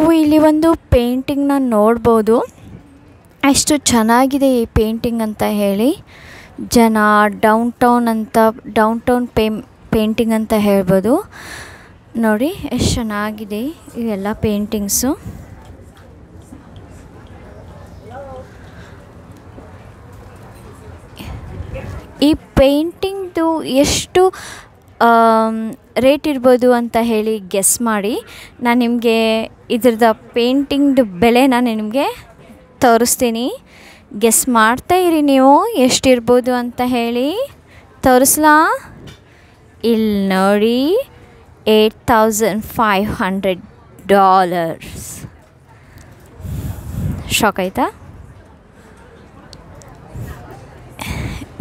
ನೀವು ಇಲ್ಲಿ ಒಂದು ಪೇಂಟಿಂಗ್ನ ನೋಡ್ಬೋದು, ಎಷ್ಟು ಚೆನ್ನಾಗಿದೆ ಈ ಪೇಂಟಿಂಗ್ ಅಂತ ಹೇಳಿ. ಜನ ಡೌನ್ ಟೌನ್ ಪೇಂಟಿಂಗ್ ಅಂತ ಹೇಳ್ಬೋದು. ನೋಡಿ ಎಷ್ಟು ಚೆನ್ನಾಗಿದೆ ಇವೆಲ್ಲ ಪೇಂಟಿಂಗ್ಸು. ಈ ಪೇಂಟಿಂಗ್ದು ಎಷ್ಟು ರೇಟ್ ಇರ್ಬೋದು ಅಂತ ಹೇಳಿ ಗೆಸ್ ಮಾಡಿ. ನಾನು ನಿಮಗೆ ಇದ್ರದ್ದು ಪೇಂಟಿಂಗ್ದು ಬೆಲೆನ ನಿಮಗೆ ತೋರಿಸ್ತೀನಿ. ಗೆಸ್ ಮಾಡ್ತಾಯಿರಿ ನೀವು ಎಷ್ಟಿರ್ಬೋದು ಅಂತ ಹೇಳಿ. ತೋರಿಸ್ಲಾ? ಇಲ್ಲಿ ನೋಡಿ, $8,500. ಶಾಕ್ ಆಯಿತಾ?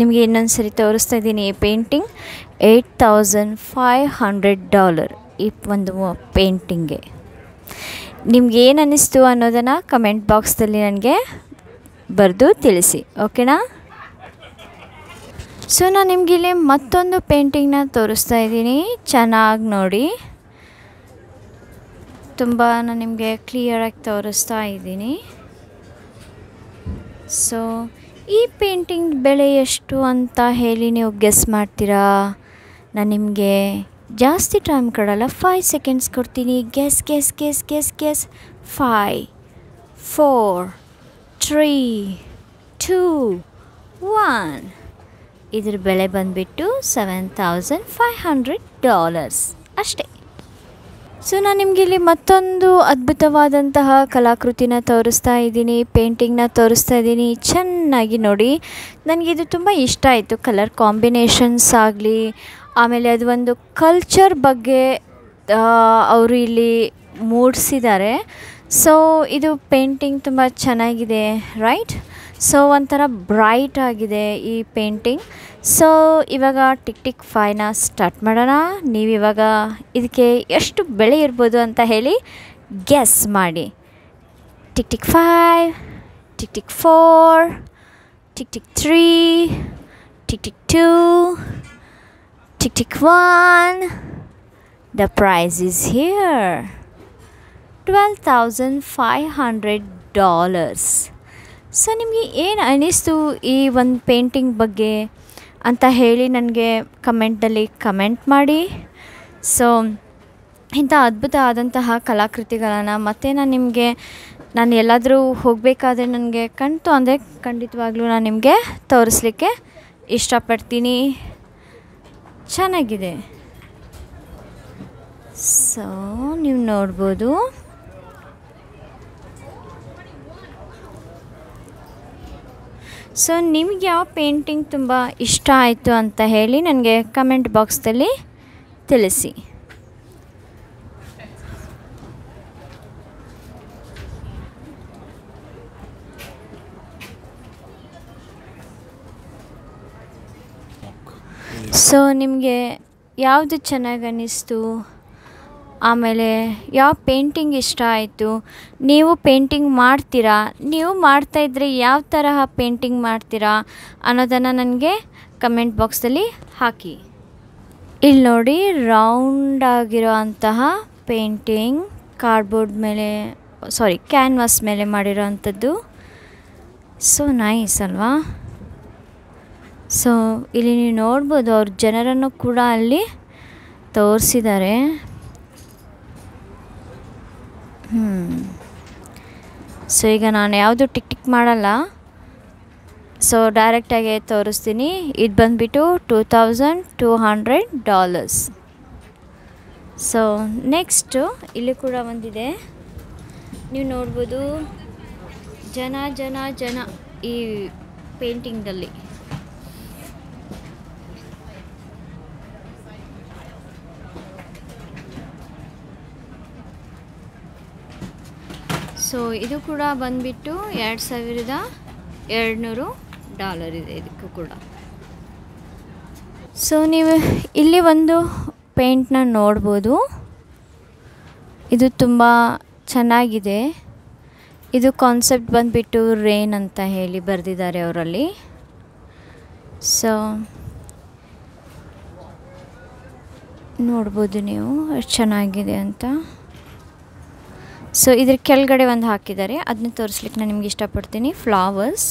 ನಿಮಗೆ ಇನ್ನೊಂದು ಸರಿ ತೋರಿಸ್ತಾ ಇದ್ದೀನಿ. ಈ ಪೇಂಟಿಂಗ್ $8,500 ಈ ಒಂದು ಪೇಂಟಿಂಗ್ಗೆ. ನಿಮ್ಗೆ ಏನು ಅನ್ನಿಸ್ತು ಅನ್ನೋದನ್ನು ಕಮೆಂಟ್ ಬಾಕ್ಸ್ದಲ್ಲಿ ನನಗೆ ಬರೆದು ತಿಳಿಸಿ, ಓಕೆನಾ? ಸೊ ನಾನು ನಿಮಗಿಲ್ಲಿ ಮತ್ತೊಂದು ಪೇಂಟಿಂಗ್ನ ತೋರಿಸ್ತಾ ಇದ್ದೀನಿ. ಚೆನ್ನಾಗಿ ನೋಡಿ, ತುಂಬ ನಾನು ನಿಮಗೆ ಕ್ಲಿಯರಾಗಿ ತೋರಿಸ್ತಾ ಇದ್ದೀನಿ. ಸೊ ಈ ಪೇಂಟಿಂಗ್ ಬೆಲೆ ಎಷ್ಟು ಅಂತ ಹೇಳಿ ನೀವು ಗೆಸ್ ಮಾಡ್ತೀರಾ? ನಾನು ನಿಮಗೆ ಜಾಸ್ತಿ ಟೈಮ್ ಕೊಡಲ್ಲ, 5 ಸೆಕೆಂಡ್ಸ್ ಕೊಡ್ತೀನಿ. Guess guess guess guess guess. 5 4 3 2 1. ಇದ್ರ ಬೆಲೆ ಬಂದುಬಿಟ್ಟು $7,500 ಅಷ್ಟೇ. ಸೊ ನಾನು ನಿಮಗೆ ಇಲ್ಲಿ ಮತ್ತೊಂದು ಅದ್ಭುತವಾದಂತಹ ಕಲಾಕೃತಿನ ತೋರಿಸ್ತಾ ಇದ್ದೀನಿ, ಪೇಂಟಿಂಗ್ನ ತೋರಿಸ್ತಾ ಇದ್ದೀನಿ. ಚೆನ್ನಾಗಿ ನೋಡಿ, ನನಗಿದು ತುಂಬ ಇಷ್ಟ ಆಯಿತು. ಕಲರ್ ಕಾಂಬಿನೇಷನ್ಸ್ ಆಗಲಿ, ಆಮೇಲೆ ಅದು ಒಂದು ಕಲ್ಚರ್ ಬಗ್ಗೆ ಅವರು ಇಲ್ಲಿ ಮೂಡಿಸಿದ್ದಾರೆ. ಸೊ ಇದು ಪೇಂಟಿಂಗ್ ತುಂಬ ಚೆನ್ನಾಗಿದೆ, ರೈಟ್? ಸೊ ಒಂಥರ ಬ್ರೈಟ್ ಆಗಿದೆ ಈ ಪೇಂಟಿಂಗ್. ಸೊ ಇವಾಗ ಟಿಕ್ ಟಿಕ್ 5ನ ಸ್ಟಾರ್ಟ್ ಮಾಡೋಣ. ನೀವಿವಾಗ ಇದಕ್ಕೆ ಎಷ್ಟು ಬೆಲೆ ಇರ್ಬೋದು ಅಂತ ಹೇಳಿ ಗೆಸ್ ಮಾಡಿ. Tick tick 5, tick tick 4, tick tick 3, tick tick 2, tick tick 1. The price is here, $12,500. So ನಿಮಗೆ ಏನು ಅನ್ನಿಸ್ತು ಈ ಒಂದು ಪೇಂಟಿಂಗ್ ಬಗ್ಗೆ ಅಂತ ಹೇಳಿ ನನಗೆ ಕಮೆಂಟಲ್ಲಿ ಕಮೆಂಟ್ ಮಾಡಿ. ಸೊ ಇಂಥ ಅದ್ಭುತ ಆದಂತಹ ಕಲಾಕೃತಿಗಳನ್ನು ಮತ್ತೆ ನಾನು ಎಲ್ಲಾದರೂ ಹೋಗಬೇಕಾದ್ರೆ ನನಗೆ ಕಣ್ತು ಅಂದರೆ ಖಂಡಿತವಾಗ್ಲೂ ನಾನು ನಿಮಗೆ ತೋರಿಸ್ಲಿಕ್ಕೆ ಇಷ್ಟಪಡ್ತೀನಿ. ಚೆನ್ನಾಗಿದೆ. ಸೊ ನೀವು ನೋಡ್ಬೋದು. ಸೊ ನಿಮಗೆ ಯಾವ ಪೇಂಟಿಂಗ್ ತುಂಬ ಇಷ್ಟ ಆಯಿತು ಅಂತ ಹೇಳಿ ನನಗೆ ಕಮೆಂಟ್ ಬಾಕ್ಸ್ದಲ್ಲಿ ತಿಳಿಸಿ. ಸೊ ನಿಮಗೆ ಯಾವುದು ಚೆನ್ನಾಗಿ ಅನ್ನಿಸ್ತು, ಆಮೇಲೆ ಯಾವ ಪೇಂಟಿಂಗ್ ಇಷ್ಟ ಆಯಿತು, ನೀವು ಪೇಂಟಿಂಗ್ ಮಾಡ್ತೀರಾ, ನೀವು ಮಾಡ್ತಾಯಿದ್ರೆ ಯಾವ ತರಹ ಪೇಂಟಿಂಗ್ ಮಾಡ್ತೀರಾ ಅನ್ನೋದನ್ನು ನನಗೆ ಕಮೆಂಟ್ ಬಾಕ್ಸಲ್ಲಿ ಹಾಕಿ. ಇಲ್ಲಿ ನೋಡಿ, ರೌಂಡ್ ಆಗಿರೋ ಅಂತಹ ಪೇಂಟಿಂಗ್ ಕ್ಯಾನ್ವಾಸ್ ಮೇಲೆ ಮಾಡಿರೋ ಅಂಥದ್ದು. ಸೊ ನೈಸ್ ಅಲ್ವಾ? ಸೊ ಇಲ್ಲಿ ನೀವು ನೋಡ್ಬೋದು, ಅವ್ರ ಜನರನ್ನು ಕೂಡ ಅಲ್ಲಿ ತೋರಿಸಿದ್ದಾರೆ. ಸೊ ಈಗ ನಾನು ಯಾವುದು ಟಿಕ್ ಟಿಕ್ ಮಾಡಲ್ಲ, ಸೊ ಡೈರೆಕ್ಟಾಗಿ ತೋರಿಸ್ತೀನಿ. ಇದು ಬಂದುಬಿಟ್ಟು $2,200. ಸೊ ನೆಕ್ಸ್ಟು ಇಲ್ಲಿ ಕೂಡ ಒಂದಿದೆ, ನೀವು ನೋಡ್ಬೋದು. ಜನ ಈ ಪೇಂಟಿಂಗ್ದಲ್ಲಿ. ಸೊ ಇದು ಕೂಡ ಬಂದುಬಿಟ್ಟು $2,200 ಇದೆ ಇದಕ್ಕೂ ಕೂಡ. ಸೊ ನೀವು ಇಲ್ಲಿ ಒಂದು ಪೇಂಟ್ನ ನೋಡ್ಬೋದು. ಇದು ತುಂಬ ಚೆನ್ನಾಗಿದೆ. ಇದು ಕಾನ್ಸೆಪ್ಟ್ ಬಂದುಬಿಟ್ಟು ರೇನ್ ಅಂತ ಹೇಳಿ ಬರೆದಿದ್ದಾರೆ ಅವರಲ್ಲಿ. ಸೊ ನೋಡ್ಬೋದು ನೀವು ಎಷ್ಟು ಚೆನ್ನಾಗಿದೆ ಅಂತ. ಸೊ ಇದ್ರ ಕೆಳಗಡೆ ಒಂದು ಹಾಕಿದ್ದಾರೆ, ಅದನ್ನ ತೋರಿಸ್ಲಿಕ್ಕೆ ನಾನು ನಿಮ್ಗೆ ಇಷ್ಟಪಡ್ತೀನಿ. ಫ್ಲವರ್ಸ್.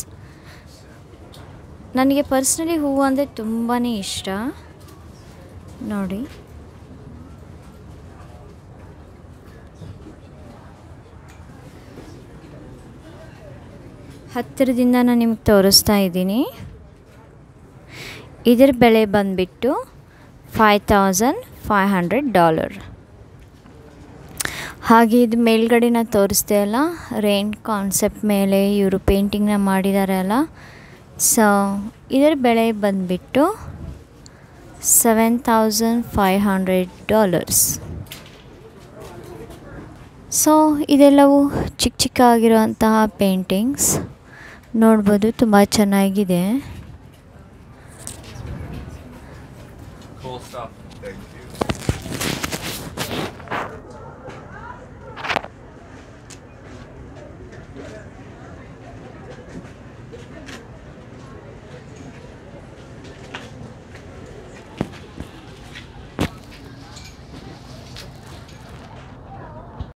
ನನಗೆ ಪರ್ಸ್ನಲಿ ಹೂವು ಅಂದರೆ ತುಂಬಾ ಇಷ್ಟ ನೋಡಿ. ಹತ್ತಿರದಿಂದ ನಾನು ನಿಮ್ಗೆ ತೋರಿಸ್ತಾ ಇದ್ದೀನಿ. ಇದರ ಬೆಲೆ ಬಂದುಬಿಟ್ಟು $5,500. ಹಾಗೆ ಇದು ಮೇಲ್ಗಡೆ ನಾನು ತೋರಿಸ್ದೆ ಅಲ್ಲ, ರೈನ್ ಕಾನ್ಸೆಪ್ಟ್ ಮೇಲೆ ಇವರು ಪೇಂಟಿಂಗ್ನ ಮಾಡಿದ್ದಾರೆ ಅಲ್ಲ. ಸೊ ಇದರ ಬೆಲೆ ಬಂದುಬಿಟ್ಟು $7,500. ಸೊ ಇದೆಲ್ಲವೂ ಚಿಕ್ಕ ಚಿಕ್ಕ ಆಗಿರುವಂತಹ ಪೇಂಟಿಂಗ್ಸ್ ನೋಡ್ಬೋದು, ತುಂಬ ಚೆನ್ನಾಗಿದೆ.